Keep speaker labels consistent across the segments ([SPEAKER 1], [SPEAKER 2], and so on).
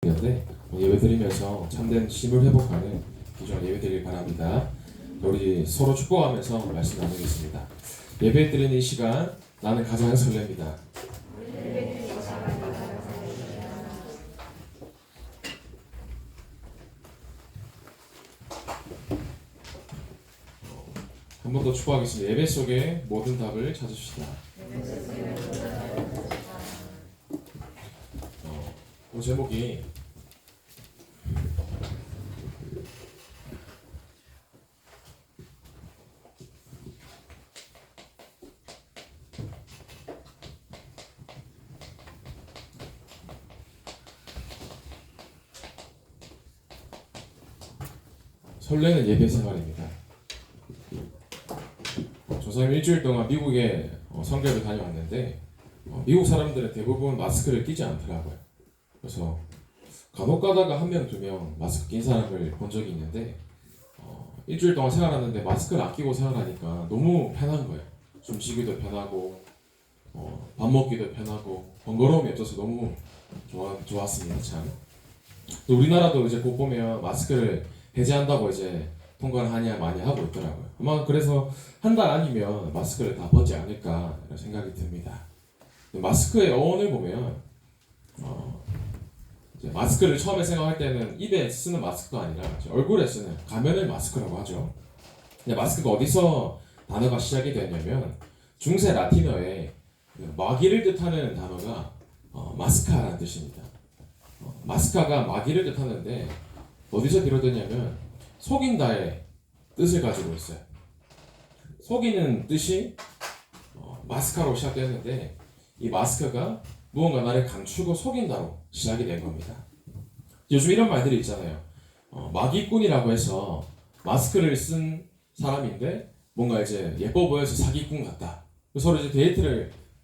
[SPEAKER 1] 있는데 예배 드리면서 참된 힘을 회복하는 귀중한 예배 드리길 바랍니다. 우리 서로 축복하면서 말씀 나누겠습니다. 예배 드리는 이 시간 나는 가장 설렙니다. 한 번 더 축복하겠습니다. 예배 속에 모든 답을 찾으시다. 그 제목이 설레는 예배 생활입니다. 조사님 일주일 동안 미국에 선교를 다녀왔는데 미국 사람들은 대부분 마스크를 끼지 않더라고요. 그래서 간혹 가다가 한 명, 두 명 마스크 낀 사람을 본 적이 있는데 일주일 동안 생활하는데 마스크를 안 끼고 생활하니까 너무 편한 거예요. 숨 쉬기도 편하고 밥 먹기도 편하고 번거로움이 없어서 너무 좋았습니다. 참. 또 우리나라도 이제 곧 보면 마스크를 해제한다고 이제 통과를 하냐 많이 하고 있더라고요. 아마 그래서 한 달 아니면 마스크를 다 벗지 않을까 이런 생각이 듭니다. 마스크의 어원을 보면 이제 마스크를 처음에 생각할 때는 입에 쓰는 마스크가 아니라 얼굴에 쓰는 가면을 마스크라고 하죠. 근데 마스크가 어디서 단어가 시작이 되냐면 중세 라틴어에 마귀를 뜻하는 단어가 마스카라는 뜻입니다. 마스카가 마귀를 뜻하는데 어디서 비롯되냐면 속인다의 뜻을 가지고 있어요. 속이는 뜻이 마스카로 시작되었는데 이 마스크가 무언가 나를 감추고 속인다로 시작이 된 겁니다. 요즘 이런 말들이 있잖아요. 마기꾼이라고 해서 마스크를 쓴 사람인데 뭔가 이제 예뻐 보여서 사기꾼 같다. 서로 이제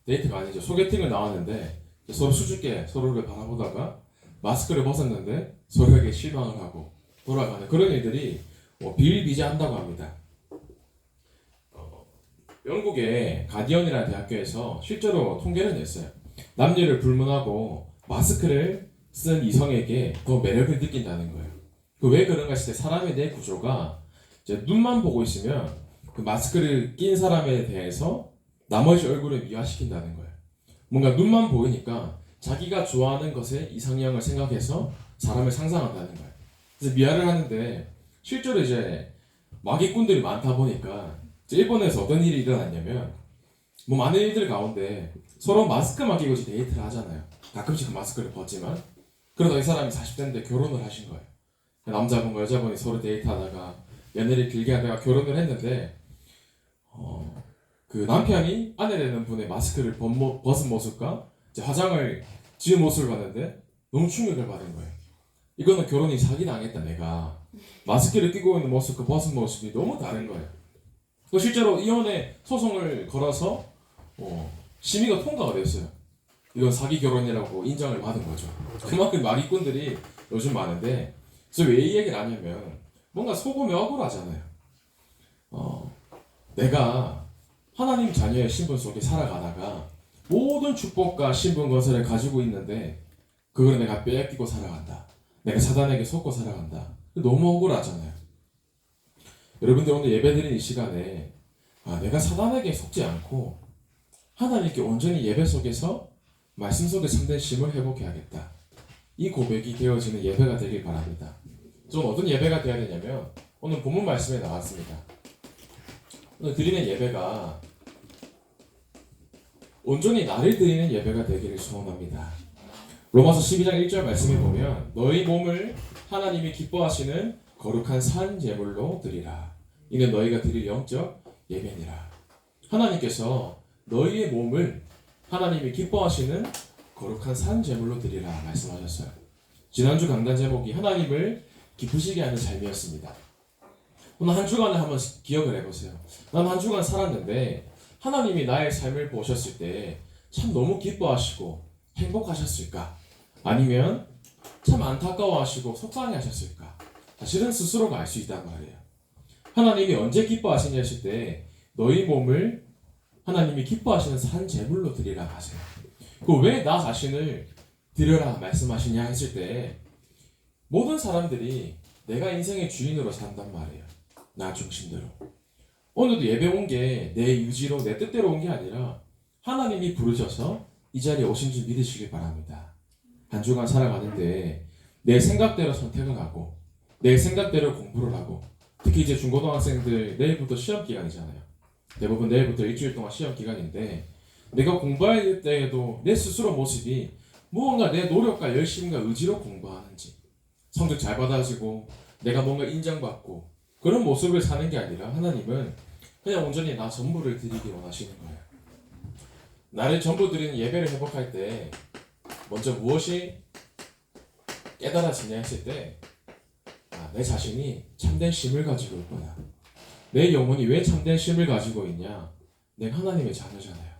[SPEAKER 1] 데이트가 아니죠. 소개팅을 나왔는데 서로 수줍게 서로를 바라보다가 마스크를 벗었는데 서로에게 실망을 하고 돌아가는 그런 일들이 비일비재한다고 합니다. 영국의 가디언이라는 대학교에서 실제로 통계를 냈어요. 남녀를 불문하고 마스크를 쓴 이성에게 더 매력을 느낀다는 거예요. 왜 그런가 했을 때 사람의 뇌 구조가 이제 눈만 보고 있으면 그 마스크를 낀 사람에 대해서 나머지 얼굴을 미화시킨다는 거예요. 뭔가 눈만 보이니까 자기가 좋아하는 것에 이상형을 생각해서 사람을 상상한다는 거예요. 그래서 미화를 하는데 실제로 이제 마기꾼들이 많다 보니까 일본에서 어떤 일이 일어났냐면 많은 일들 가운데 서로 마스크만 끼고 데이트를 하잖아요. 가끔씩 그 마스크를 벗지만 그러다 이 사람이 40대인데 결혼을 하신 거예요. 남자분과 여자분이 서로 데이트하다가 연애를 길게 하다가 결혼을 했는데 그 남편이 아내 되는 분의 마스크를 벗은 모습과 이제 화장을 지은 모습을 봤는데 너무 충격을 받은 거예요. 이거는 결혼이 사기당했다. 내가 마스크를 끼고 있는 모습, 그 벗은 모습이 너무 다른 거예요. 또 실제로 이혼의 소송을 걸어서 심의가 통과가 됐어요. 이건 사기 결혼이라고 인정을 받은 거죠. 그만큼 마기꾼들이 요즘 많은데 그래서 왜 이 얘기를 하냐면 뭔가 속으면 억울하잖아요. 내가 하나님 자녀의 신분 속에 살아가다가 모든 축복과 신분 건설을 가지고 있는데 그걸 내가 빼앗기고 살아간다. 내가 사단에게 속고 살아간다. 너무 억울하잖아요. 여러분들 오늘 예배드린 이 시간에 내가 사단에게 속지 않고 하나님께 온전히 예배 속에서 말씀 속에 참된 쉼을 회복해야겠다. 이 고백이 되어지는 예배가 되길 바랍니다. 좀 어떤 예배가 되어야 되냐면 오늘 본문 말씀에 나왔습니다. 오늘 드리는 예배가 온전히 나를 드리는 예배가 되기를 소원합니다. 로마서 12장 1절 말씀에 보면 너희 몸을 하나님이 기뻐하시는 거룩한 산 제물로 드리라. 이는 너희가 드릴 영적 예배니라. 하나님께서 너희의 몸을 하나님이 기뻐하시는 거룩한 산 제물로 드리라 말씀하셨어요. 지난주 강단 제목이 하나님을 기쁘시게 하는 삶이었습니다. 오늘 한 주간을 한번 기억을 해보세요. 난 한 주간 살았는데 하나님이 나의 삶을 보셨을 때 참 너무 기뻐하시고 행복하셨을까? 아니면 참 안타까워하시고 속상해하셨을까? 사실은 스스로가 알 수 있단 말이에요. 하나님이 언제 기뻐하시냐 했을 때 너희 몸을 하나님이 기뻐하시는 산 제물로 드리라 하세요. 그 왜 나 자신을 드려라 말씀하시냐 했을 때 모든 사람들이 내가 인생의 주인으로 산단 말이에요. 나 중심대로. 오늘도 예배 온 게 내 의지로 내 뜻대로 온 게 아니라 하나님이 부르셔서 이 자리에 오신 줄 믿으시길 바랍니다. 한 주간 살아가는데 내 생각대로 선택을 하고 내 생각대로 공부를 하고, 특히 이제 중고등학생들 내일부터 시험 기간이잖아요. 대부분 내일부터 일주일 동안 시험 기간인데, 내가 공부할 때에도 내 스스로 모습이 무언가 내 노력과 열심과 의지로 공부하는지, 성적 잘 받아지고 내가 뭔가 인정받고 그런 모습을 사는 게 아니라 하나님은 그냥 온전히 나 전부를 드리기 원하시는 거예요. 나를 전부 드리는 예배를 회복할 때 먼저 무엇이 깨달아지냐 했을 때, 내 자신이 참된 쉼을 가지고 있구나. 내 영혼이 왜 참된 쉼을 가지고 있냐? 내가 하나님의 자녀잖아요.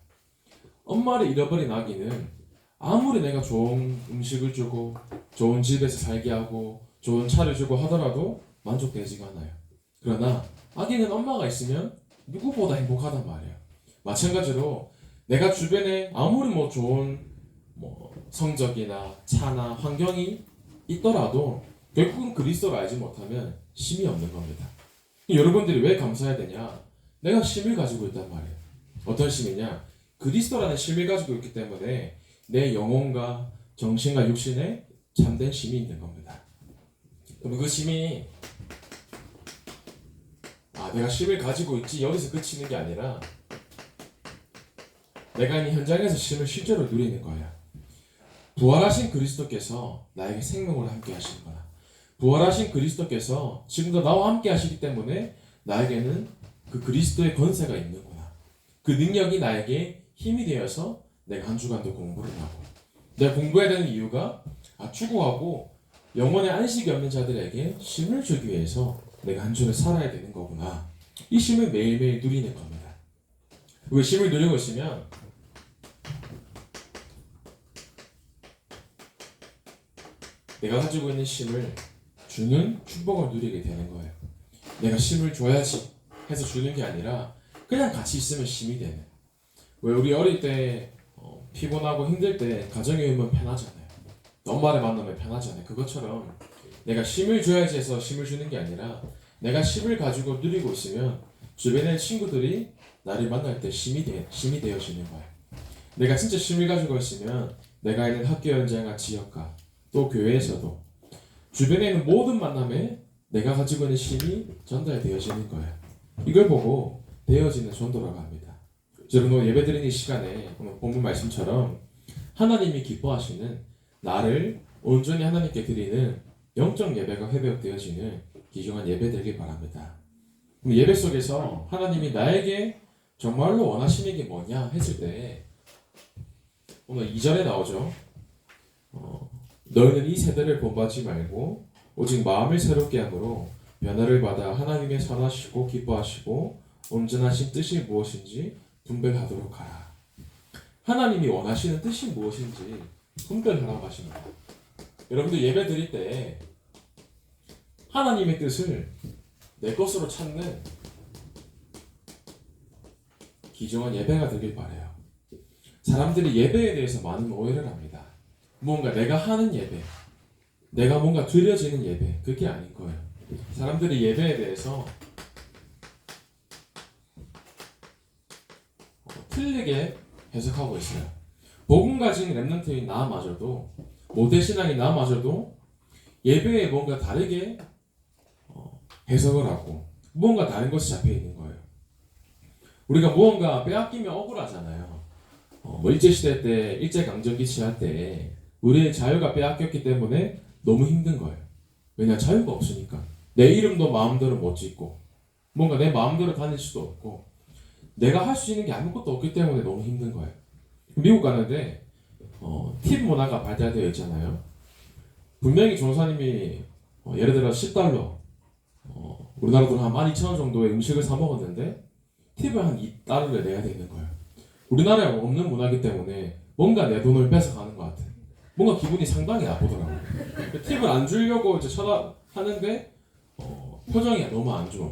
[SPEAKER 1] 엄마를 잃어버린 아기는 아무리 내가 좋은 음식을 주고 좋은 집에서 살게 하고 좋은 차를 주고 하더라도 만족되지가 않아요. 그러나 아기는 엄마가 있으면 누구보다 행복하단 말이에요. 마찬가지로 내가 주변에 아무리 좋은 성적이나 차나 환경이 있더라도 결국은 그리스도를 알지 못하면 쉼이 없는 겁니다. 여러분들이 왜 감사해야 되냐? 내가 쉼을 가지고 있단 말이에요. 어떤 쉼이냐? 그리스도라는 쉼을 가지고 있기 때문에 내 영혼과 정신과 육신에 참된 쉼이 있는 겁니다. 그럼 그 쉼이 내가 쉼을 가지고 있지 여기서 그치는 게 아니라 내가 이 현장에서 쉼을 실제로 누리는 거야. 부활하신 그리스도께서 나에게 생명으로 함께 하시는 거야. 부활하신 그리스도께서 지금도 나와 함께 하시기 때문에 나에게는 그 그리스도의 권세가 있는구나. 그 능력이 나에게 힘이 되어서 내가 한 주간도 공부를 하고, 내가 공부해야 되는 이유가 추구하고 영혼의 안식이 없는 자들에게 쉼을 주기 위해서 내가 한 주를 살아야 되는 거구나. 이 쉼을 매일매일 누리는 겁니다. 그 쉼을 누리고 있으면 내가 가지고 있는 쉼을 주는 축복을 누리게 되는 거예요. 내가 쉼을 줘야지 해서 주는 게 아니라 그냥 같이 있으면 쉼이 되는. 왜 우리 어릴 때 피곤하고 힘들 때 가정에 있으면 편하잖아요. 엄마를 만나면 편하잖아요. 그것처럼 내가 쉼을 줘야지 해서 쉼을 주는 게 아니라 내가 쉼을 가지고 누리고 있으면 주변의 친구들이 나를 만날 때 쉼이 되어지는 거예요. 내가 진짜 쉼을 가지고 있으면 내가 있는 학교 현장과 지역과 또 교회에서도 주변에 있는 모든 만남에 내가 가지고 있는 쉼이 전달되어지는 거예요. 이걸 보고 되어지는 전도라고 합니다. 여러분, 예배드리는 이 시간에 오늘 본문 말씀처럼 하나님이 기뻐하시는 나를 온전히 하나님께 드리는 영적 예배가 회복되어지는 귀중한 예배 되길 바랍니다. 예배 속에서 하나님이 나에게 정말로 원하시는 게 뭐냐 했을 때 오늘 2절에 나오죠. 너희는 이 세대를 본받지 말고 오직 마음을 새롭게 함으로 변화를 받아 하나님의 선하시고 기뻐하시고 온전하신 뜻이 무엇인지 분별하도록 하라. 하나님이 원하시는 뜻이 무엇인지 분별하라고 하십니다. 여러분들 예배 드릴 때 하나님의 뜻을 내 것으로 찾는 귀중한 예배가 되길 바라요. 사람들이 예배에 대해서 많은 오해를 합니다. 뭔가 내가 하는 예배, 내가 뭔가 드려지는 예배, 그게 아닌 거예요. 사람들이 예배에 대해서 틀리게 해석하고 있어요. 복음 가진 렘넌트인 나마저도, 모태신앙인 나마저도 예배에 뭔가 다르게 해석을 하고 무언가 다른 것이 잡혀 있는 거예요. 우리가 무언가 빼앗기면 억울하잖아요. 일제시대 때, 일제강점기 취할 때 우리의 자유가 빼앗겼기 때문에 너무 힘든 거예요. 왜냐, 자유가 없으니까. 내 이름도 마음대로 못 짓고 뭔가 내 마음대로 다닐 수도 없고 내가 할 수 있는 게 아무것도 없기 때문에 너무 힘든 거예요. 미국 가는데 팁 문화가 발달되어 있잖아요. 분명히 전사님이 예를 들어 $10 우리나라 돈 한 12,000원 정도의 음식을 사 먹었는데 팁을 한 $2를 내야 되는 거예요. 우리나라에 없는 문화이기 때문에 뭔가 내 돈을 뺏어가는 것 같아. 뭔가 기분이 상당히 나쁘더라고요. 팁을 안 주려고 이제 하는데 표정이 너무 안 좋아.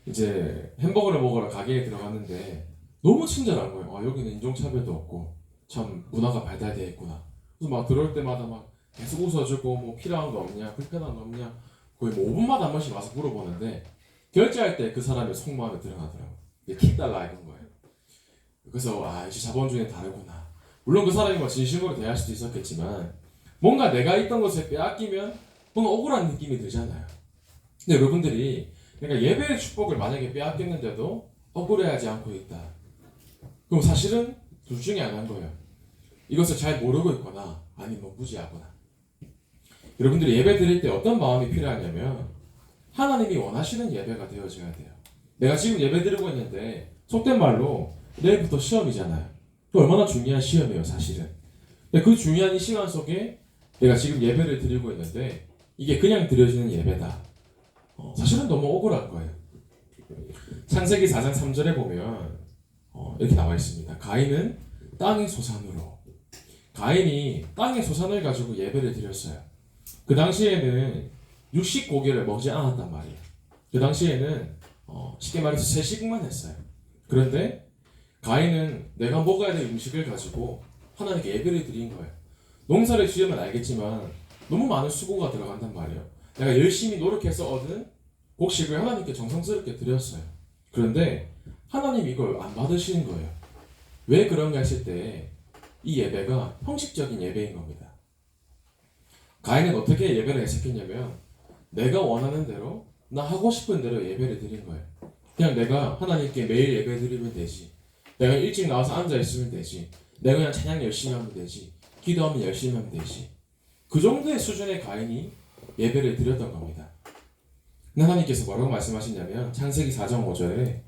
[SPEAKER 1] 이제 햄버거를 먹으러 가게에 들어갔는데 너무 친절한 거예요. 여기는 인종차별도 없고 참 문화가 발달되어 있구나. 그래서 막 들어올 때마다 막 계속 웃어주고 뭐 필요한 거 없냐, 불편한 거 없냐, 거의 뭐 5분마다 한 번씩 와서 물어보는데 결제할 때 그 사람의 속마음이 드러나더라고. 이게 팁 달라 이건 거예요. 그래서 역시 자본주의는 다르구나. 물론 그 사람이 뭐 진심으로 대할 수도 있었겠지만 뭔가 내가 있던 것을 빼앗기면 뭔가 억울한 느낌이 들잖아요. 근데 여러분들이 그러니까 예배의 축복을 만약에 빼앗겼는데도 억울해하지 않고 있다. 그럼 사실은 둘 중에 하나인 거예요. 이것을 잘 모르고 있거나 아니면 무지하거나. 여러분들이 예배 드릴 때 어떤 마음이 필요하냐면 하나님이 원하시는 예배가 되어져야 돼요. 내가 지금 예배 드리고 있는데 속된 말로 내일부터 시험이잖아요. 그 얼마나 중요한 시험이에요 사실은. 근데 그 중요한 이 시간 속에 내가 지금 예배를 드리고 있는데 이게 그냥 드려지는 예배다. 사실은 너무 억울한 거예요. 창세기 4장 3절에 보면 이렇게 나와 있습니다. 가인은 땅의 소산으로. 가인이 땅의 소산을 가지고 예배를 드렸어요. 그 당시에는 육식 고기를 먹지 않았단 말이에요. 그 당시에는 쉽게 말해서 채식만 했어요. 그런데 가인은 내가 먹어야 될 음식을 가지고 하나님께 예배를 드린 거예요. 농사를 지으면 알겠지만 너무 많은 수고가 들어간단 말이에요. 내가 열심히 노력해서 얻은 곡식을 하나님께 정성스럽게 드렸어요. 그런데 하나님 이걸 안 받으시는 거예요. 왜 그런가 했을 때 이 예배가 형식적인 예배인 겁니다. 가인은 어떻게 예배를 해석했냐면 내가 원하는 대로 나 하고 싶은 대로 예배를 드린 거예요. 그냥 내가 하나님께 매일 예배 드리면 되지. 내가 일찍 나와서 앉아 있으면 되지. 내가 그냥 찬양 열심히 하면 되지. 기도하면 열심히 하면 되지. 그 정도의 수준의 가인이 예배를 드렸던 겁니다. 근데 하나님께서 뭐라고 말씀하시냐면 창세기 4장 5절에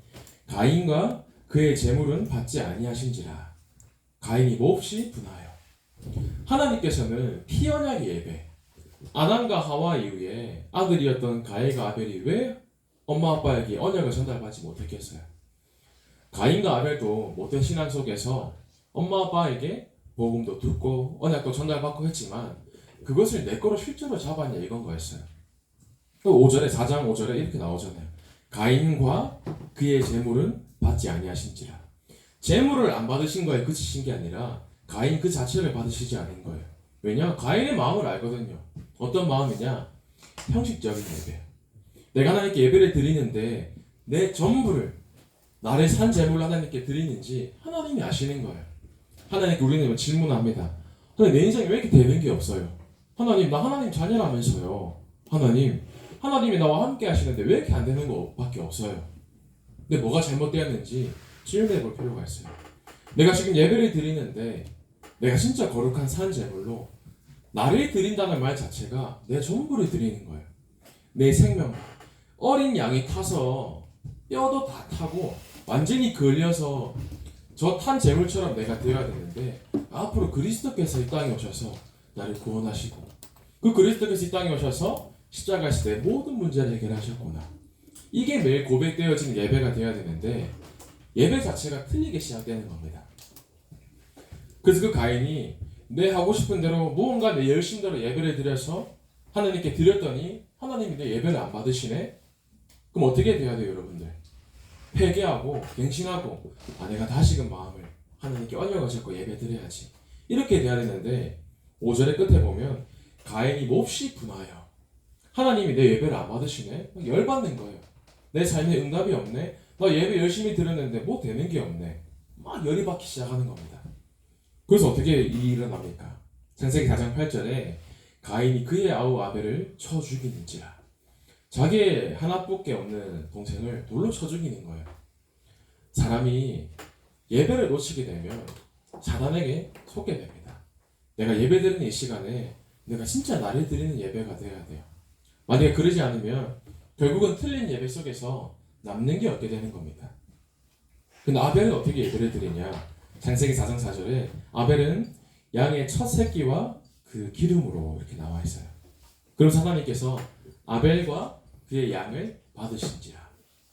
[SPEAKER 1] 가인과 그의 재물은 받지 아니하신지라. 가인이 몹시 분하여. 하나님께서는 피언약의 예배, 아담과 하와 이후에 아들이었던 가인과 아벨이 왜 엄마 아빠에게 언약을 전달받지 못했겠어요? 가인과 아벨도 못된 신앙 속에서 엄마 아빠에게 복음도 듣고 언약도 전달받고 했지만 그것을 내 거로 실제로 잡았냐 이건 거였어요. 5절에 4장 5절에 이렇게 나오잖아요. 가인과 그의 재물은 받지 아니하신지라. 재물을 안 받으신 거에 그치신 게 아니라 가인 그 자체를 받으시지 않은 거예요. 왜냐? 가인의 마음을 알거든요. 어떤 마음이냐? 형식적인 예배. 내가 하나님께 예배를 드리는데 내 전부를 나를 산 재물로 하나님께 드리는지 하나님이 아시는 거예요. 하나님께 우리는 질문합니다. 하나님 내 인생에 왜 이렇게 되는 게 없어요? 하나님 나 하나님 자녀라면서요. 하나님이 나와 함께 하시는데 왜 이렇게 안 되는 것밖에 없어요? 근데 뭐가 잘못되었는지 질문해 볼 필요가 있어요. 내가 지금 예배를 드리는데 내가 진짜 거룩한 산 제물로 나를 드린다는 말 자체가 내 전부를 드리는 거예요. 내 생명. 어린 양이 타서 뼈도 다 타고 완전히 걸려서 저 탄 제물처럼 내가 되어야 되는데 앞으로 그리스도께서 이 땅에 오셔서 나를 구원하시고 그 그리스도께서 이 땅에 오셔서 십자가에서 내 모든 문제를 해결하셨구나. 이게 매일 고백되어진 예배가 되어야 되는데 예배 자체가 틀리게 시작되는 겁니다. 그래서 그 가인이 내 하고 싶은 대로 무언가 내 열심대로 예배를 드려서 하나님께 드렸더니 하나님이 내 예배를 안 받으시네? 그럼 어떻게 돼야 돼요 여러분들? 회개하고 갱신하고 내가 다시금 마음을 하나님께 언약을 잡고 예배 드려야지 이렇게 돼야 되는데 5절의 끝에 보면 가인이 몹시 분하여 하나님이 내 예배를 안 받으시네? 열받는 거예요. 내 삶에 응답이 없네? 나 예배 열심히 드렸는데 뭐 되는 게 없네. 막 열이 받기 시작하는 겁니다. 그래서 어떻게 일어납니까? 창세기 4장 8절에 가인이 그의 아우 아벨을 쳐 죽이는지라. 자기의 하나밖에 없는 동생을 돌로 쳐 죽이는 거예요. 사람이 예배를 놓치게 되면 사단에게 속게 됩니다. 내가 예배 드리는 이 시간에 내가 진짜 나를 드리는 예배가 되어야 돼요. 만약에 그러지 않으면 결국은 틀린 예배 속에서 남는 게 없게 되는 겁니다. 근데 아벨은 어떻게 예배를 드리냐? 창세기 4장 4절에 아벨은 양의 첫 새끼와 그 기름으로 이렇게 나와 있어요. 그럼 하나님께서 아벨과 그의 양을 받으신지라.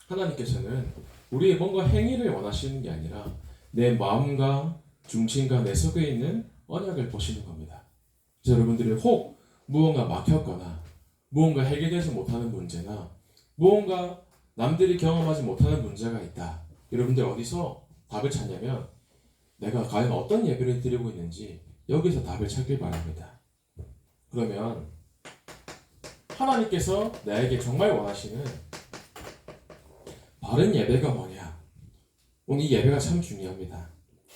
[SPEAKER 1] 하나님께서는 우리의 뭔가 행위를 원하시는 게 아니라 내 마음과 중심과 내 속에 있는 언약을 보시는 겁니다. 그래서 여러분들이 혹 무언가 막혔거나 무언가 해결되지 못하는 문제나 무언가 남들이 경험하지 못하는 문제가 있다. 여러분들 어디서 답을 찾냐면 내가 과연 어떤 예배를 드리고 있는지 여기서 답을 찾길 바랍니다. 그러면 하나님께서 나에게 정말 원하시는 바른 예배가 뭐냐? 오늘 이 예배가 참 중요합니다.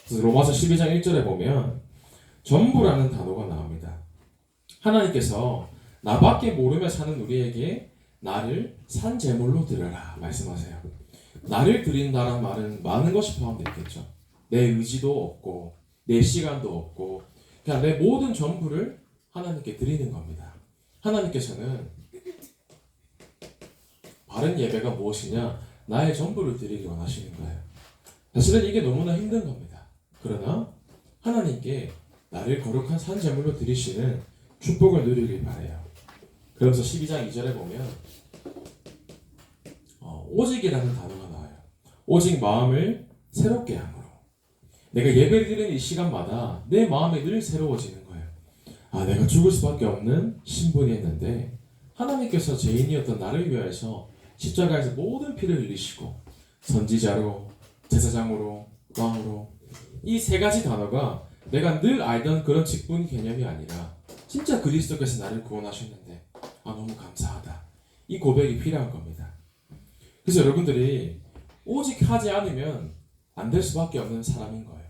[SPEAKER 1] 그래서 로마서 12장 1절에 보면 전부라는 단어가 나옵니다. 하나님께서 나밖에 모르며 사는 우리에게 나를 산 제물로 드려라 말씀하세요. 나를 드린다는 말은 많은 것이 포함되어 있겠죠. 내 의지도 없고 내 시간도 없고 그냥 내 모든 전부를 하나님께 드리는 겁니다. 하나님께서는 바른 예배가 무엇이냐? 나의 전부를 드리기 원하시는 거예요. 사실은 이게 너무나 힘든 겁니다. 그러나 하나님께 나를 거룩한 산 제물로 드리시는 축복을 누리길 바라요. 그러면서 12장 2절에 보면 오직이라는 단어가 나와요. 오직 마음을 새롭게 함으로. 내가 예배를 드리는 이 시간마다 내 마음이 늘 새로워지는 거예요. 내가 죽을 수밖에 없는 신분이었는데 하나님께서 죄인이었던 나를 위하여서 십자가에서 모든 피를 흘리시고 선지자로, 제사장으로, 왕으로 이 세 가지 단어가 내가 늘 알던 그런 직분 개념이 아니라 진짜 그리스도께서 나를 구원하셨는데 너무 감사하다. 이 고백이 필요한 겁니다. 그래서 여러분들이 오직 하지 않으면 안 될 수밖에 없는 사람인 거예요.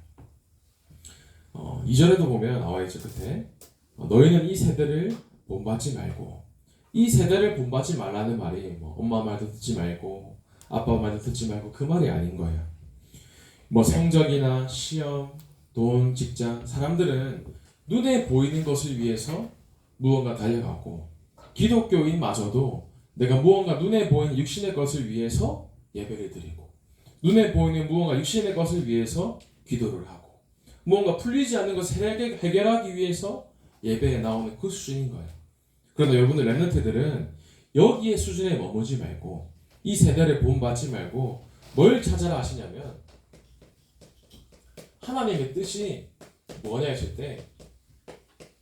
[SPEAKER 1] 2절에도 보면 나와있죠. 끝에 너희는 이 세대를 본받지 말고, 이 세대를 본받지 말라는 말이 엄마 말도 듣지 말고 아빠 말도 듣지 말고 그 말이 아닌 거예요. 성적이나 시험, 돈, 직장, 사람들은 눈에 보이는 것을 위해서 무언가 달려가고 기독교인마저도 내가 무언가 눈에 보이는 육신의 것을 위해서 예배를 드리고 눈에 보이는 무언가 육신의 것을 위해서 기도를 하고 무언가 풀리지 않는 것을 해결하기 위해서 예배에 나오는 그 수준인 거예요. 그러나 여러분들 렘넌트들은 여기에 수준에 머무지 말고 이 세대를 본받지 말고 뭘 찾아라 하시냐면 하나님의 뜻이 뭐냐 했을 때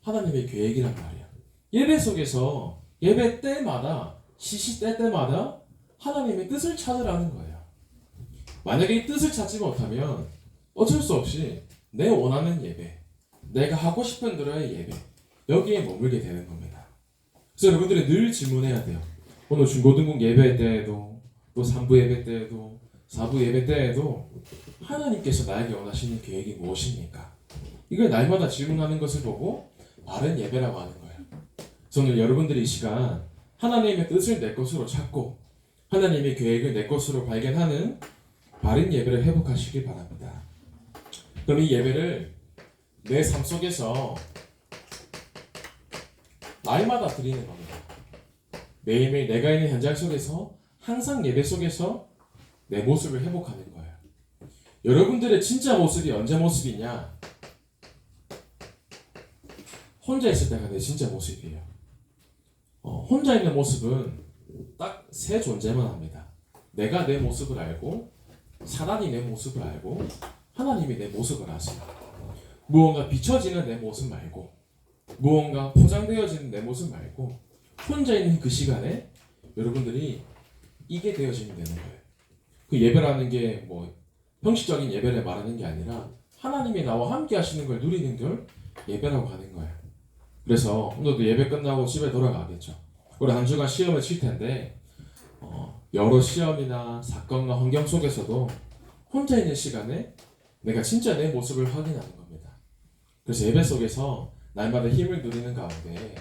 [SPEAKER 1] 하나님의 계획이란 말이야. 예배 속에서 예배 때마다 시시때때마다 하나님의 뜻을 찾으라는 거예요. 만약에 이 뜻을 찾지 못하면 어쩔 수 없이 내 원하는 예배, 내가 하고 싶은 대로의 예배 여기에 머물게 되는 겁니다. 그래서 여러분들이 늘 질문해야 돼요. 오늘 중고등부 예배 때에도 또 3부 예배 때에도 4부 예배 때에도 하나님께서 나에게 원하시는 계획이 무엇입니까? 이걸 날마다 질문하는 것을 보고 바른 예배라고 하는 거예요. 저는 여러분들이 이 시간 하나님의 뜻을 내 것으로 찾고 하나님의 계획을 내 것으로 발견하는 바른 예배를 회복하시길 바랍니다. 그럼 이 예배를 내 삶 속에서 날마다 드리는 겁니다. 매일매일 내가 있는 현장 속에서 항상 예배 속에서 내 모습을 회복하는 거예요. 여러분들의 진짜 모습이 언제 모습이냐? 혼자 있을 때가 내 진짜 모습이에요. 혼자 있는 모습은 딱 세 존재만 합니다. 내가 내 모습을 알고 사단이 내 모습을 알고 하나님이 내 모습을 아세요. 무언가 비춰지는 내 모습 말고 무언가 포장되어지는 내 모습 말고 혼자 있는 그 시간에 여러분들이 이게 되어지면 되는 거예요. 그 예배라는 게 형식적인 예배를 말하는 게 아니라 하나님이 나와 함께 하시는 걸 누리는 걸 예배라고 하는 거예요. 그래서 오늘도 예배 끝나고 집에 돌아가겠죠. 우리 한 주간 시험을 칠 텐데 여러 시험이나 사건과 환경 속에서도 혼자 있는 시간에 내가 진짜 내 모습을 확인하는 겁니다. 그래서 예배 속에서 날마다 힘을 누리는 가운데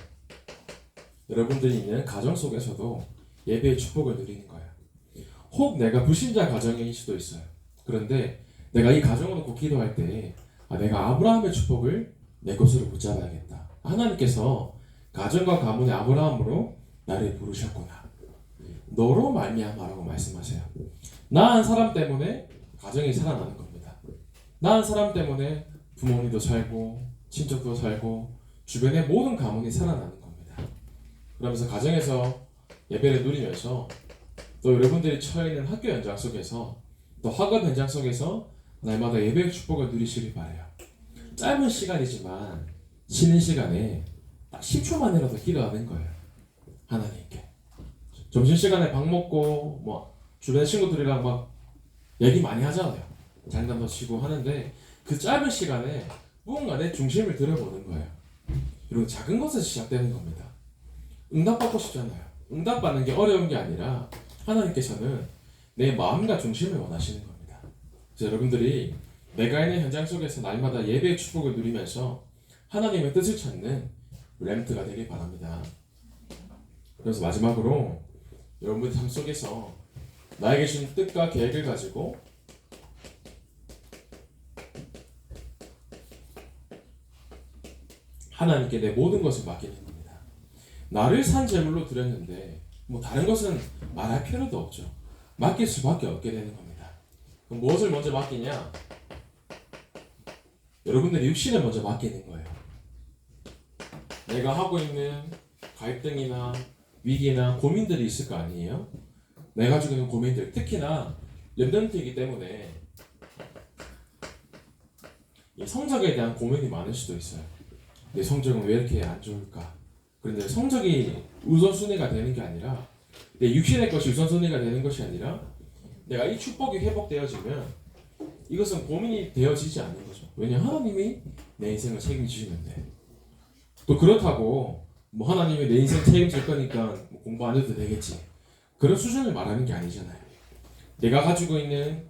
[SPEAKER 1] 여러분들이 있는 가정 속에서도 예배의 축복을 누리는 거예요. 혹 내가 불신자 가정일 수도 있어요. 그런데 내가 이 가정을 놓고 기도할 때 내가 아브라함의 축복을 내 것으로 붙잡아야겠다. 하나님께서 가정과 가문의 아브라함으로 나를 부르셨구나. 너로 말미암아라고 말씀하세요. 나 한 사람 때문에 가정이 살아나는 겁니다. 나 한 사람 때문에 부모님도 살고 친척도 살고 주변의 모든 가문이 살아나는 겁니다. 그러면서 가정에서 예배를 누리면서 또 여러분들이 처해 있는 학교 현장 속에서 또 학업 현장 속에서 날마다 예배의 축복을 누리시길 바라요. 짧은 시간이지만 쉬는 시간에 딱 10초만이라도 기도하는 거예요. 하나님께. 점심시간에 밥 먹고 주변 친구들이랑 막 얘기 많이 하잖아요. 장난도 치고 하는데 그 짧은 시간에 무언가 내 중심을 들여보는 거예요. 이런 작은 것에서 시작되는 겁니다. 응답받고 싶잖아요. 응답받는 게 어려운 게 아니라 하나님께서는 내 마음과 중심을 원하시는 겁니다. 그래서 여러분들이 내가 있는 현장 속에서 날마다 예배의 축복을 누리면서 하나님의 뜻을 찾는 렘트가 되길 바랍니다. 그래서 마지막으로 여러분들 삶 속에서 나에게 주신 뜻과 계획을 가지고 하나님께 내 모든 것을 맡기는 겁니다. 나를 산 제물로 드렸는데 뭐 다른 것은 말할 필요도 없죠. 맡길 수밖에 없게 되는 겁니다. 그럼 무엇을 먼저 맡기냐? 여러분들의 육신을 먼저 맡기는 거예요. 내가 하고 있는 갈등이나 위기나 고민들이 있을 거 아니에요? 내가 가지고 있는 고민들, 특히나 렘넌트이기 때문에 이 성적에 대한 고민이 많을 수도 있어요. 내 성적은 왜 이렇게 안 좋을까? 그런데 성적이 우선순위가 되는 게 아니라 내 육신의 것이 우선순위가 되는 것이 아니라 내가 이 축복이 회복되어지면 이것은 고민이 되어지지 않는 거죠. 왜냐하면 하나님이 내 인생을 책임지시는데 또 그렇다고 뭐 하나님이 내 인생 책임질 거니까 뭐 공부 안 해도 되겠지. 그런 수준을 말하는 게 아니잖아요. 내가 가지고 있는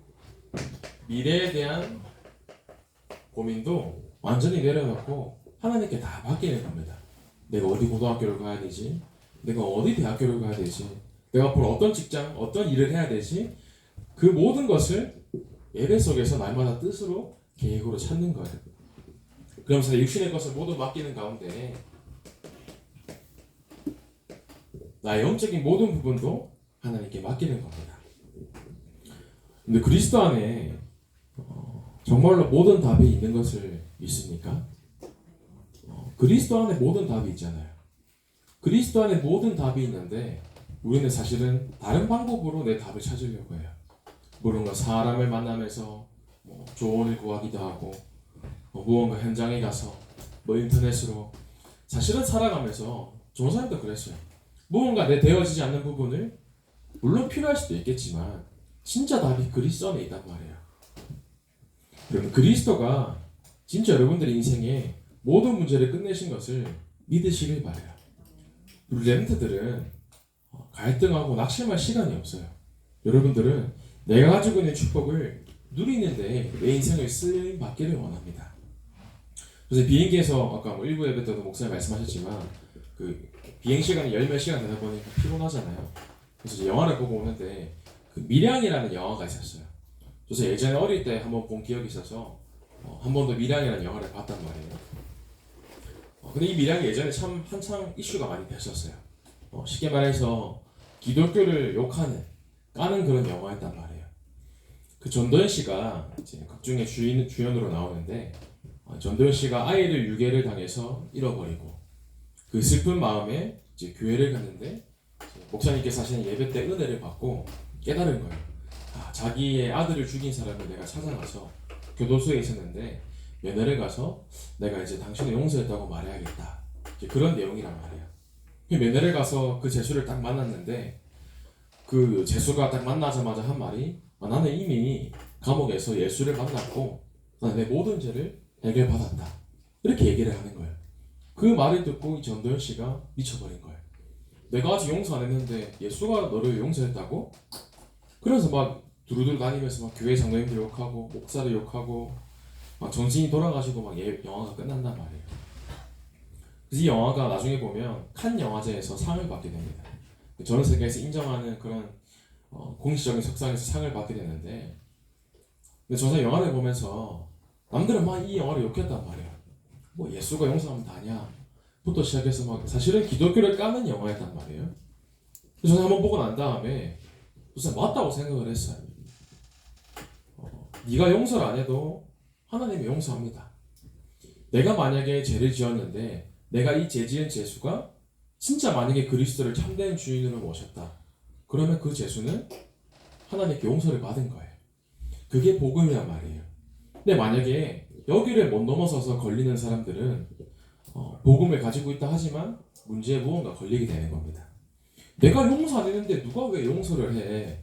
[SPEAKER 1] 미래에 대한 고민도 완전히 내려놓고 하나님께 다 맡기는 겁니다. 내가 어디 고등학교를 가야 되지? 내가 어디 대학교를 가야 되지? 내가 앞으로 어떤 직장, 어떤 일을 해야 되지? 그 모든 것을 예배 속에서 날마다 뜻으로, 계획으로 찾는 거예요. 그러면서 육신의 것을 모두 맡기는 가운데 나의 영적인 모든 부분도 하나님께 맡기는 겁니다. 근데 그리스도 안에 정말로 모든 답이 있는 것을 믿습니까? 그리스도 안에 모든 답이 있잖아요. 그리스도 안에 모든 답이 있는데 우리는 사실은 다른 방법으로 내 답을 찾으려고 해요. 무언가 사람을 만나면서 조언을 구하기도 하고 무언가 현장에 가서 인터넷으로 사실은 살아가면서 전사님도 그랬어요. 무언가 내 되어지지 않는 부분을 물론 필요할 수도 있겠지만 진짜 답이 그리스도 안에 있단 말이에요. 그러면 그리스도가 진짜 여러분들의 인생에 모든 문제를 끝내신 것을 믿으시길 바래요. 우리 렘트들은 갈등하고 낙심할 시간이 없어요. 여러분들은 내가 가지고 있는 축복을 누리는데 내 인생을 쓰임 받기를 원합니다. 그래서 비행기에서 아까 일부 예배 때도 목사님 말씀하셨지만 그 비행 시간이 열 몇 시간 되다 보니까 피곤하잖아요. 그래서 이제 영화를 보고 오는데 그 미량이라는 영화가 있었어요. 그래서 예전에 어릴 때 한번 본 기억이 있어서 한 번 더 미량이라는 영화를 봤단 말이에요. 근데 이 미량이 예전에 참 한창 이슈가 많이 됐었어요. 쉽게 말해서 기독교를 욕하는, 까는 그런 영화였단 말이에요. 그 전도연 씨가 이제 극중의 주연으로 나오는데 전도연 씨가 아이를 유괴를 당해서 잃어버리고 그 슬픈 마음에 이제 교회를 갔는데 목사님께서 하시는 예배 때 은혜를 받고 깨달은 거예요. 자기의 아들을 죽인 사람을 내가 찾아가서 교도소에 있었는데 면회를 가서 내가 이제 당신을 용서했다고 말해야겠다. 이제 그런 내용이란 말이에요. 면회를 가서 그 재수를 딱 만났는데 그 재수가 딱 만나자마자 한 말이 나는 이미 감옥에서 예수를 만났고 나는 내 모든 죄를 해결받았다. 이렇게 얘기를 하는 거예요. 그 말을 듣고 이 전도연 씨가 미쳐버린 거예요. 내가 아직 용서 안 했는데 예수가 너를 용서했다고? 그래서 막 두루두루 다니면서 막 교회 장로님들 욕하고 목사를 욕하고 막 정신이 돌아가시고 막 영화가 끝난단 말이에요. 그래서 이 영화가 나중에 보면 칸 영화제에서 상을 받게 됩니다. 전 세계에서 인정하는 그런 공식적인 석상에서 상을 받게 되는데 근데 저 사람 영화를 보면서 남들은 막 이 영화를 욕했단 말이에요. 뭐 예수가 용서하면 다냐 부터 시작해서 막 사실은 기독교를 까는 영화였단 말이에요. 그래서 저는 한번 보고 난 다음에 무슨 맞다고 생각을 했어요. 네가 용서를 안 해도 하나님이 용서합니다. 내가 만약에 죄를 지었는데 내가 이 죄 지은 죄수가 진짜 만약에 그리스도를 참된 주인으로 모셨다. 그러면 그 죄수는 하나님께 용서를 받은 거예요. 그게 복음이란 말이에요. 근데 만약에 여기를 못 넘어서서 걸리는 사람들은 복음을 가지고 있다 하지만 문제에 무언가 걸리게 되는 겁니다. 내가 용서 안 했는데 누가 왜 용서를 해?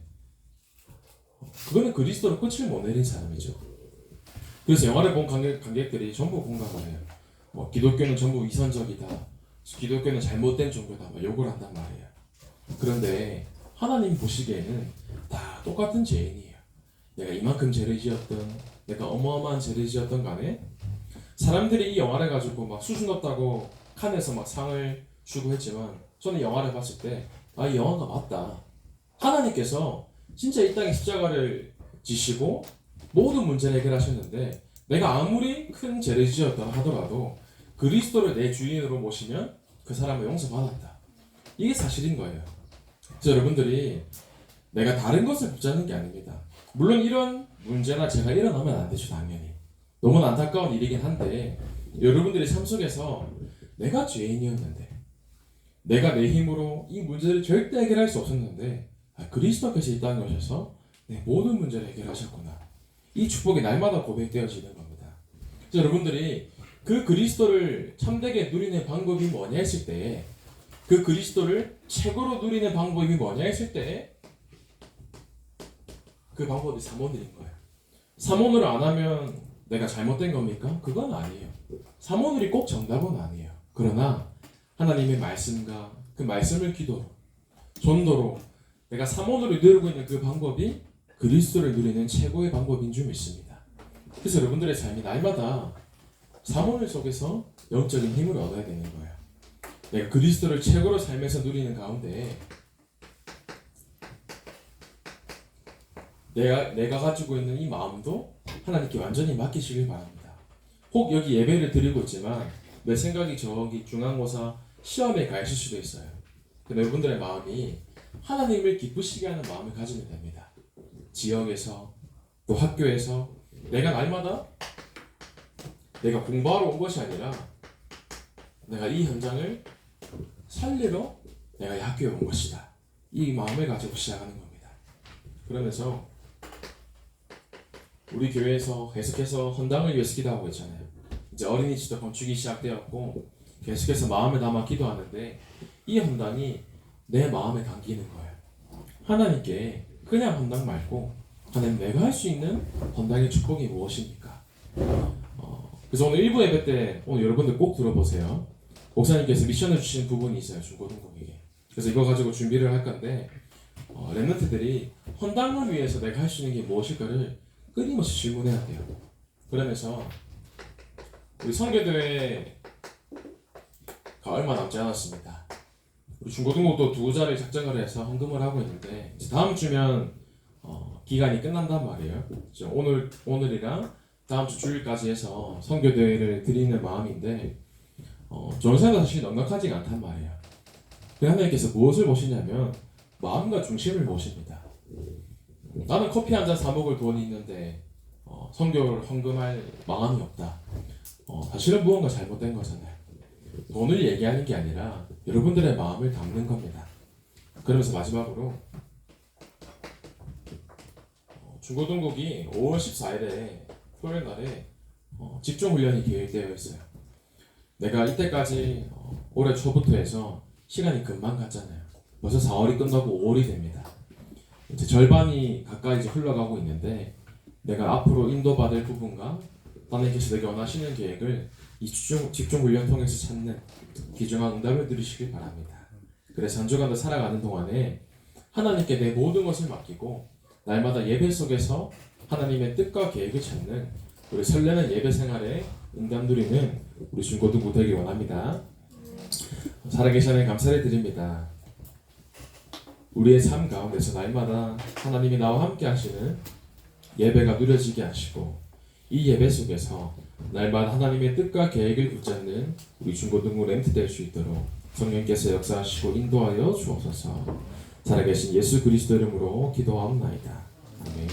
[SPEAKER 1] 그거는 그리스도로 끝을 못 내린 사람이죠. 그래서 영화를 본 관객들이 전부 공감을 해요. 뭐 기독교는 전부 위선적이다, 기독교는 잘못된 종교다, 막 욕을 한단 말이에요. 그런데 하나님 보시기에는 다 똑같은 죄인이에요. 내가 이만큼 죄를 지었던, 내가 어마어마한 죄를 지었던 간에 사람들이 이 영화를 가지고 막 수준 높다고 칸에서 막 상을 주고 했지만, 저는 영화를 봤을 때 이 영화가 맞다. 하나님께서 진짜 이 땅에 십자가를 지시고 모든 문제를 해결하셨는데, 내가 아무리 큰 죄를 지었다 하더라도 그리스도를 내 주인으로 모시면 그 사람을 용서받았다. 이게 사실인 거예요. 그래서 여러분들이 내가 다른 것을 붙잡는 게 아닙니다. 물론 이런 문제나 제가 일어나면 안 되죠, 당연히. 너무 안타까운 일이긴 한데, 여러분들이 삶 속에서 내가 죄인이었는데, 내가 내 힘으로 이 문제를 절대 해결할 수 없었는데, 그리스도께서 이 땅에 오셔서 내 모든 문제를 해결하셨구나. 이 축복이 날마다 고백되어지는 겁니다. 그래서 여러분들이 그 그리스도를 참되게 누리는 방법이 뭐냐 했을 때, 그 그리스도를 최고로 누리는 방법이 뭐냐 했을 때, 그 방법이 사모늘인 거예요. 사모늘을 안 하면 내가 잘못된 겁니까? 그건 아니에요. 사모늘이 꼭 정답은 아니에요. 그러나 하나님의 말씀과 그 말씀을 기도로, 전도로 내가 사모늘을 누리고 있는 그 방법이 그리스도를 누리는 최고의 방법인 줄 믿습니다. 그래서 여러분들의 삶이 날마다 사모늘 속에서 영적인 힘을 얻어야 되는 거예요. 내가 그리스도를 최고로 삶에서 누리는 가운데 내가 가지고 있는 이 마음도 하나님께 완전히 맡기시길 바랍니다. 혹 여기 예배를 드리고 있지만 내 생각이 저기 중간고사 시험에 가 있을 수도 있어요. 근데 여러분들의 마음이 하나님을 기쁘시게 하는 마음을 가지면 됩니다. 지역에서 또 학교에서 내가 날마다 내가 공부하러 온 것이 아니라 내가 이 현장을 살리러 내가 이 학교에 온 것이다. 이 마음을 가지고 시작하는 겁니다. 그러면서 우리 교회에서 계속해서 헌당을 위해서 기도하고 있잖아요. 이제 어린이집도 건축이 시작되었고 계속해서 마음을 담아 기도하는데, 이 헌당이 내 마음에 담기는 거예요. 하나님께 그냥 헌당 말고, 하나님 내가 할 수 있는 헌당의 축복이 무엇입니까? 그래서 오늘 1부 예배 때 오늘 여러분들 꼭 들어보세요. 목사님께서 미션을 주신 부분이 있어요, 중고등국에게. 그래서 이거 가지고 준비를 할 건데, 랩런트들이 헌당을 위해서 내가 할 수 있는 게 무엇일까를 끊임없이 질문해야 돼요. 그러면서 우리 선교대회가 얼마 남지 않았습니다. 우리 중고등국도 2자를 작정을 해서 헌금을 하고 있는데, 이제 다음 주면 기간이 끝난단 말이에요. 오늘이랑 다음 주 주일까지 해서 선교대회를 드리는 마음인데, 전사가 사실 넉넉하지가 않단 말이에요. 하나님께서 무엇을 보시냐면 마음과 중심을 보십니다. 나는 커피 한 잔 사 먹을 돈이 있는데 선교를 헌금할 마음이 없다. 사실은 무언가 잘못된 거잖아요. 돈을 얘기하는 게 아니라 여러분들의 마음을 담는 겁니다. 그러면서 마지막으로 중고등국이 5월 14일에 토요일 날에 집중훈련이 계획되어 있어요. 내가 이때까지 올해 초부터 해서 시간이 금방 갔잖아요. 벌써 4월이 끝나고 5월이 됩니다. 이제 절반이 가까이 이제 흘러가고 있는데, 내가 앞으로 인도받을 부분과 하나님께서 내게 원하시는 계획을 이 집중훈련 통해서 찾는 귀중한 응답을 들으시길 바랍니다. 그래서 한 주간도 살아가는 동안에 하나님께 내 모든 것을 맡기고 날마다 예배 속에서 하나님의 뜻과 계획을 찾는 우리 설레는 예배 생활에 응답 누리는 우리 중고등부 되길 원합니다. 살아계신 하나님 감사를 드립니다. 우리의 삶 가운데서 날마다 하나님이 나와 함께 하시는 예배가 누려지게 하시고, 이 예배 속에서 날마다 하나님의 뜻과 계획을 붙잡는 우리 중고등부 렌트 될 수 있도록 성령께서 역사하시고 인도하여 주옵소서. 살아계신 예수 그리스도 이름으로 기도하옵나이다. 아멘.